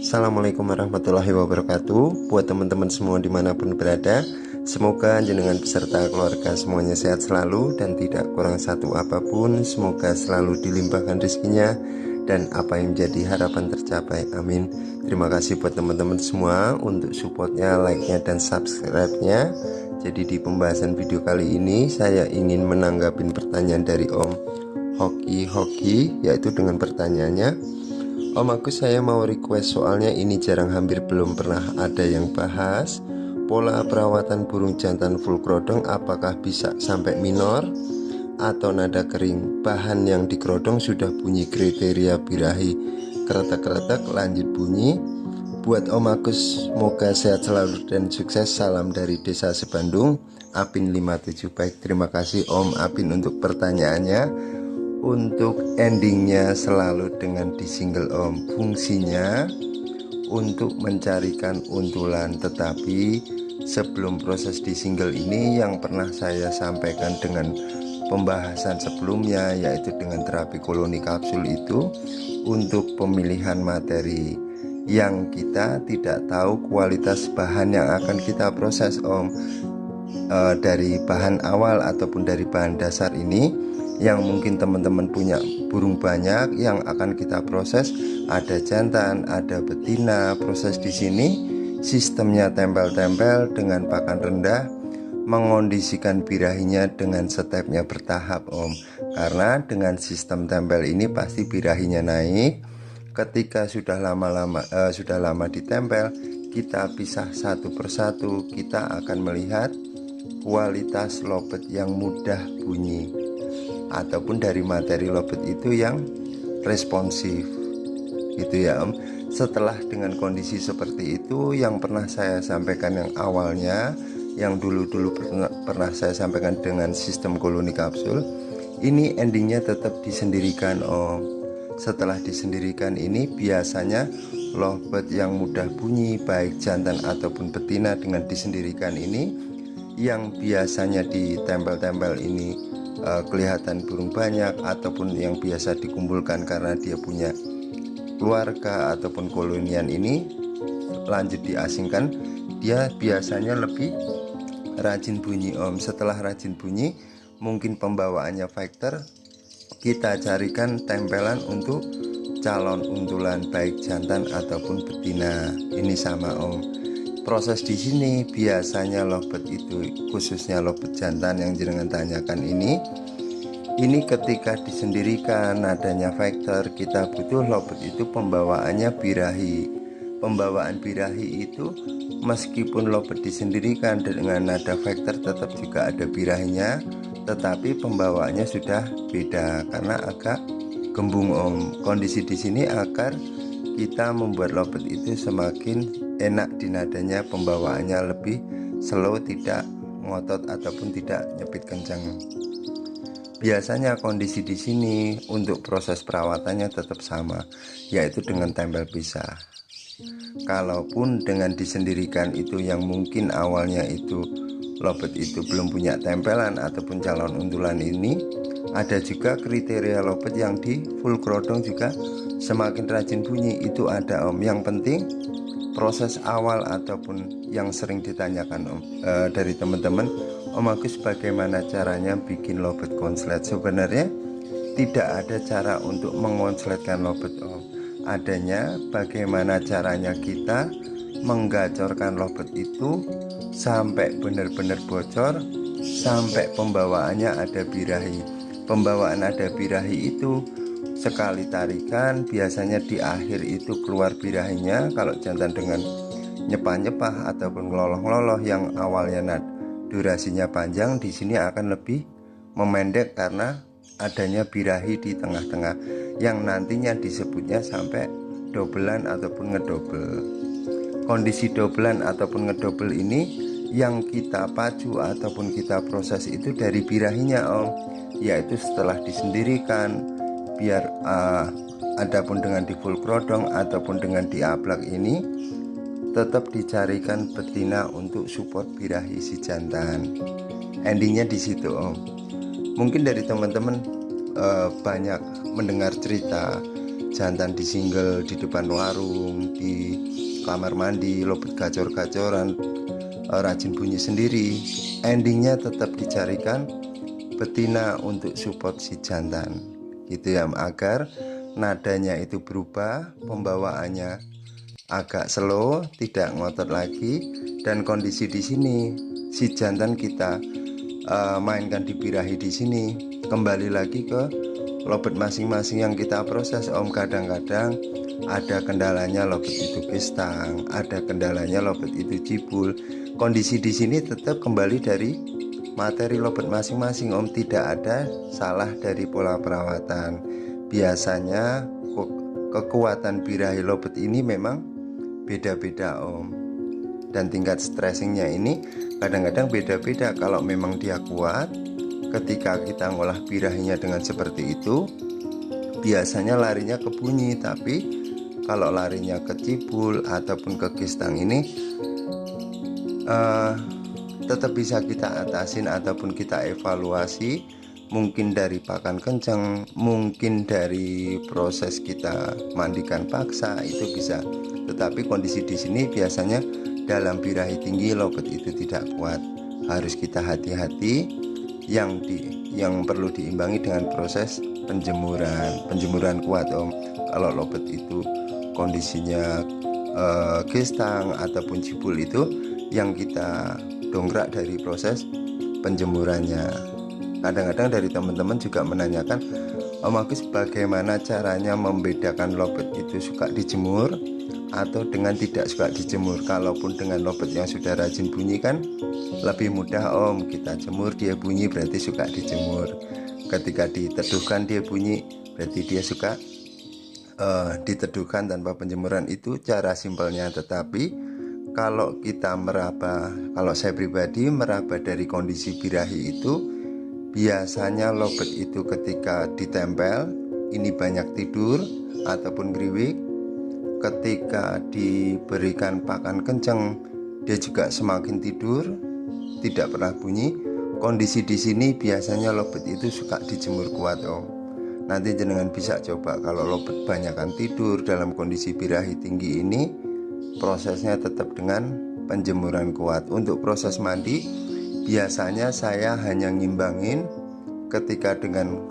Assalamualaikum warahmatullahi wabarakatuh. Buat teman-teman semua dimanapun berada, semoga jenengan beserta keluarga semuanya sehat selalu dan tidak kurang satu apapun. Semoga selalu dilimpahkan rezekinya dan apa yang menjadi harapan tercapai, amin. Terima kasih buat teman-teman semua untuk supportnya, like-nya, dan subscribe-nya. Jadi di pembahasan video kali ini saya ingin menanggapi pertanyaan dari Om Hoki, yaitu dengan pertanyaannya, Om Agus, saya mau request soalnya ini jarang, hampir belum pernah ada yang bahas pola perawatan burung jantan full kerodong. Apakah bisa sampai minor atau nada kering? Bahan yang dikerodong sudah bunyi kriteria birahi keretak-keretak lanjut bunyi. Buat Om Agus, semoga sehat selalu dan sukses. Salam dari Desa Sebandung, Apin 57. Baik, terima kasih Om Apin untuk pertanyaannya. Untuk endingnya selalu dengan disingle Om, fungsinya untuk mencarikan untulan. Tetapi sebelum proses disingle ini, yang pernah saya sampaikan dengan pembahasan sebelumnya, yaitu dengan terapi koloni kapsul itu untuk pemilihan materi yang kita tidak tahu kualitas bahan yang akan kita proses Om. Dari bahan awal ataupun dari bahan dasar ini, yang mungkin teman-teman punya burung banyak yang akan kita proses, ada jantan, ada betina. Proses di sini sistemnya tempel-tempel dengan pakan rendah, mengondisikan birahinya dengan stepnya bertahap Om. Karena dengan sistem tempel ini pasti birahinya naik. Ketika sudah lama ditempel, kita pisah satu persatu, kita akan melihat kualitas lobet yang mudah bunyi ataupun dari materi lobet itu yang responsif, gitu ya Om. Setelah dengan kondisi seperti itu, yang pernah saya sampaikan yang awalnya, yang dulu pernah saya sampaikan dengan sistem koloni kapsul, ini endingnya tetap disendirikan Om. Setelah disendirikan ini, biasanya lobet yang mudah bunyi baik jantan ataupun betina dengan disendirikan ini, yang biasanya ditempel-tempel ini kelihatan burung banyak ataupun yang biasa dikumpulkan karena dia punya keluarga ataupun kolonian ini lanjut diasingkan, dia biasanya lebih rajin bunyi Om. Setelah rajin bunyi, mungkin pembawaannya fighter, kita carikan tempelan untuk calon untulan baik jantan ataupun betina. Ini sama Om. Proses di sini biasanya lobet itu, khususnya lobet jantan yang jenengan tanyakan ini ketika disendirikan nadanya factor, kita butuh lobet itu pembawaannya birahi. Pembawaan birahi itu meskipun lobet disendirikan dengan nada factor tetap juga ada birahinya, tetapi pembawaannya sudah beda karena agak gembung Om. Kondisi di sini agar kita membuat lobet itu semakin enak di nadanya, pembawaannya lebih slow, tidak ngotot ataupun tidak nyepit kencang. Biasanya kondisi di sini untuk proses perawatannya tetap sama, yaitu dengan tempel pisah. Kalaupun dengan disendirikan itu yang mungkin awalnya itu lobet itu belum punya tempelan ataupun calon untulan ini, ada juga kriteria lobet yang di full kerodong juga semakin rajin bunyi, itu ada Om. Yang penting proses awal ataupun yang sering ditanyakan Om dari teman-teman, Om Agus bagaimana caranya bikin lobet konslet? Sebenarnya tidak ada cara untuk mengonsletkan lobet Om. Adanya bagaimana caranya kita menggacorkan lobet itu sampai benar-benar bocor, sampai pembawaannya ada birahi. Pembawaan ada birahi itu sekali tarikan biasanya di akhir itu keluar birahinya. Kalau jantan dengan nyepah-nyepah ataupun ngeloloh-ngeloloh yang awalnya durasinya panjang, di sini akan lebih memendek karena adanya birahi di tengah-tengah yang nantinya disebutnya sampai dobelan ataupun ngedobel. Kondisi dobelan ataupun ngedobel ini yang kita pacu ataupun kita proses itu dari birahinya Om, yaitu setelah disendirikan. Biar adapun dengan di full kerodong ataupun dengan di ablak ini tetap dicarikan betina untuk support birahi si jantan. Endingnya di situ Om. Mungkin dari teman-teman banyak mendengar cerita jantan disinggel di depan warung, di kamar mandi, lobet gacor-gacoran, rajin bunyi sendiri, endingnya tetap dicarikan betina untuk support si jantan gitu ya, agar nadanya itu berubah, pembawaannya agak slow, tidak ngotot lagi. Dan kondisi di sini si jantan kita mainkan di birahi di sini, kembali lagi ke lobet masing-masing yang kita proses Om. Kadang-kadang ada kendalanya lobet itu kistang, ada kendalanya lobet itu cibul. Kondisi di sini tetap kembali dari materi lobet masing-masing Om, tidak ada salah dari pola perawatan. Biasanya kekuatan birahi lobet ini memang beda-beda Om, dan tingkat stressingnya ini kadang-kadang beda-beda. Kalau memang dia kuat, ketika kita ngolah birahinya dengan seperti itu, biasanya larinya ke bunyi. Tapi kalau larinya ke cibul ataupun ke kistang ini tetap bisa kita atasin ataupun kita evaluasi, mungkin dari pakan kencang, mungkin dari proses kita mandikan paksa, itu bisa. Tetapi kondisi di sini biasanya dalam birahi tinggi lobet itu tidak kuat, harus kita hati-hati. Yang perlu diimbangi dengan proses penjemuran kuat Om. Kalau lobet itu kondisinya kistang ataupun cibul, itu yang kita dongkrak dari proses penjemurannya. Kadang-kadang dari teman-teman juga menanyakan, Om Agus, bagaimana caranya membedakan lobet itu suka dijemur atau dengan tidak suka dijemur? Kalaupun dengan lobet yang sudah rajin bunyi kan lebih mudah Om, kita jemur dia bunyi berarti suka dijemur. Ketika diteduhkan dia bunyi berarti dia suka diteduhkan tanpa penjemuran. Itu cara simpelnya. Tetapi kalau kita meraba, kalau saya pribadi meraba dari kondisi birahi itu, biasanya lobet itu ketika ditempel ini banyak tidur ataupun geriwik. Ketika diberikan pakan kencang dia juga semakin tidur, tidak pernah bunyi. Kondisi di sini biasanya lobet itu suka dijemur kuat Om. Nanti jenengan bisa coba, kalau lobet banyakkan tidur dalam kondisi birahi tinggi ini, prosesnya tetap dengan penjemuran kuat. Untuk proses mandi biasanya saya hanya ngimbangin ketika dengan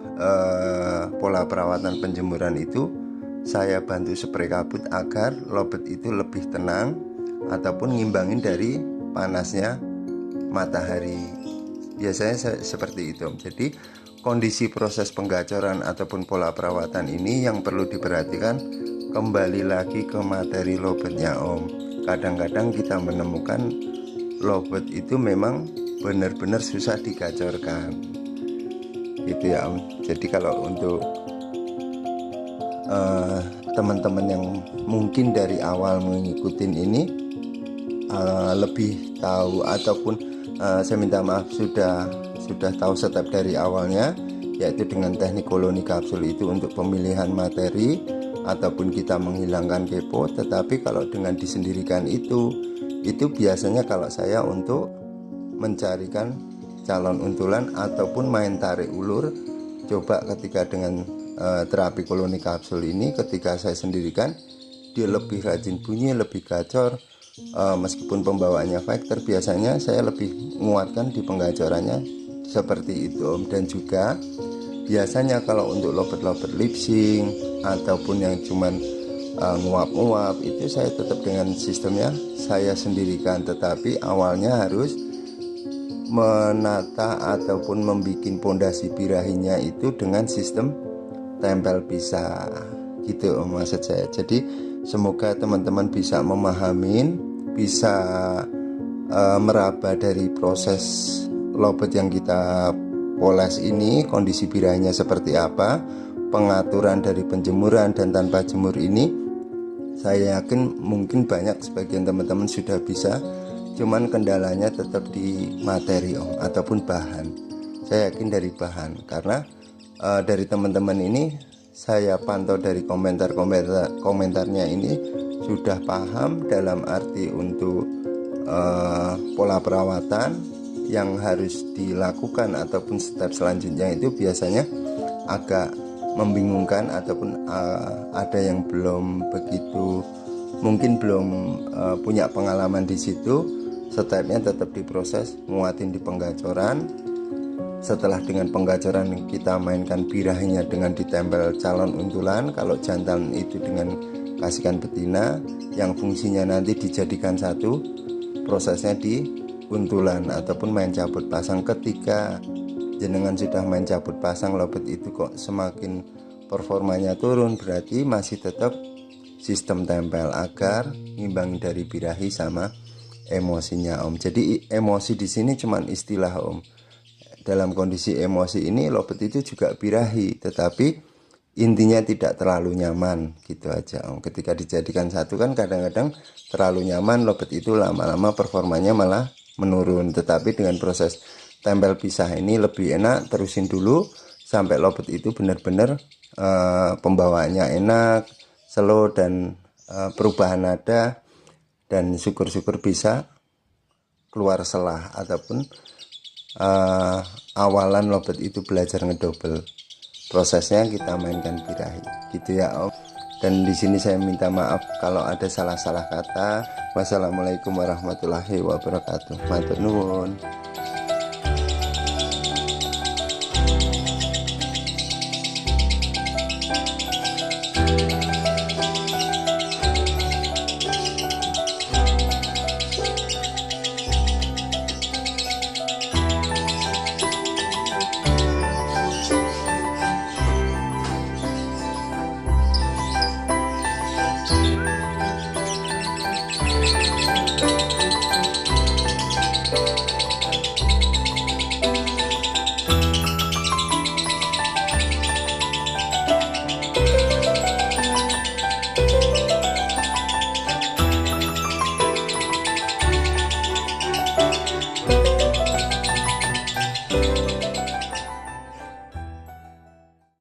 pola perawatan penjemuran itu, saya bantu spray kabut agar lobet itu lebih tenang, ataupun ngimbangin dari panasnya matahari. Biasanya seperti itu Om. Jadi kondisi proses penggacoran ataupun pola perawatan ini yang perlu diperhatikan, kembali lagi ke materi lobetnya Om. Kadang-kadang kita menemukan lobet itu memang benar-benar susah digacorkan gitu ya Om. Jadi kalau untuk teman-teman yang mungkin dari awal mengikuti ini lebih tahu, ataupun saya minta maaf sudah tahu step dari awalnya, yaitu dengan teknik koloni kapsul itu untuk pemilihan materi ataupun kita menghilangkan kepo. Tetapi kalau dengan disendirikan itu biasanya kalau saya untuk mencarikan calon untulan ataupun main tarik ulur. Coba ketika dengan terapi koloni kapsul ini, ketika saya sendirikan, dia lebih rajin bunyi, lebih gacor. Meskipun pembawaannya factor, biasanya saya lebih menguatkan di penggacorannya seperti itu Om. Dan juga biasanya kalau untuk lobet-lobet lip sync ataupun yang cuman nguap-nguap, itu saya tetap dengan sistemnya saya sendirikan. Tetapi awalnya harus menata ataupun membuat pondasi birahinya itu dengan sistem tempel pisah gitu Om, maksud saya. Jadi semoga teman-teman bisa memahamin, bisa meraba dari proses lobet yang kita poles ini, kondisi birahinya seperti apa, pengaturan dari penjemuran dan tanpa jemur ini. Saya yakin mungkin banyak sebagian teman-teman sudah bisa, cuman kendalanya tetap di materi Om, ataupun bahan. Saya yakin dari bahan, karena dari teman-teman ini saya pantau dari komentarnya ini sudah paham dalam arti untuk pola perawatan yang harus dilakukan ataupun step selanjutnya itu biasanya agak membingungkan ataupun ada yang belum begitu, mungkin belum punya pengalaman di situ, stepnya tetap diproses, nguatin di penggacoran. Setelah dengan penggacoran kita mainkan birahinya dengan ditempel calon untulan. Kalau jantan itu dengan kasihkan betina yang fungsinya nanti dijadikan satu, prosesnya di untulan ataupun main cabut pasang. Ketika jenengan sudah main cabut pasang lobet itu kok semakin performanya turun, berarti masih tetap sistem tempel agar ngimbangi dari birahi sama emosinya Om. Jadi emosi di sini cuman istilah Om. Dalam kondisi emosi ini lobet itu juga birahi, tetapi intinya tidak terlalu nyaman gitu aja Om. Ketika dijadikan satu kan kadang-kadang terlalu nyaman, lobet itu lama-lama performanya malah menurun. Tetapi dengan proses tempel pisah ini lebih enak, terusin dulu sampai lobet itu benar-benar pembawaannya enak, slow dan perubahan nada, dan syukur-syukur bisa keluar selah ataupun awalan lobet itu belajar ngedouble. Prosesnya kita mainkan birahi gitu ya Om. Dan di sini saya minta maaf kalau ada salah-salah kata. Wassalamualaikum warahmatullahi wabarakatuh. Matur nuwun.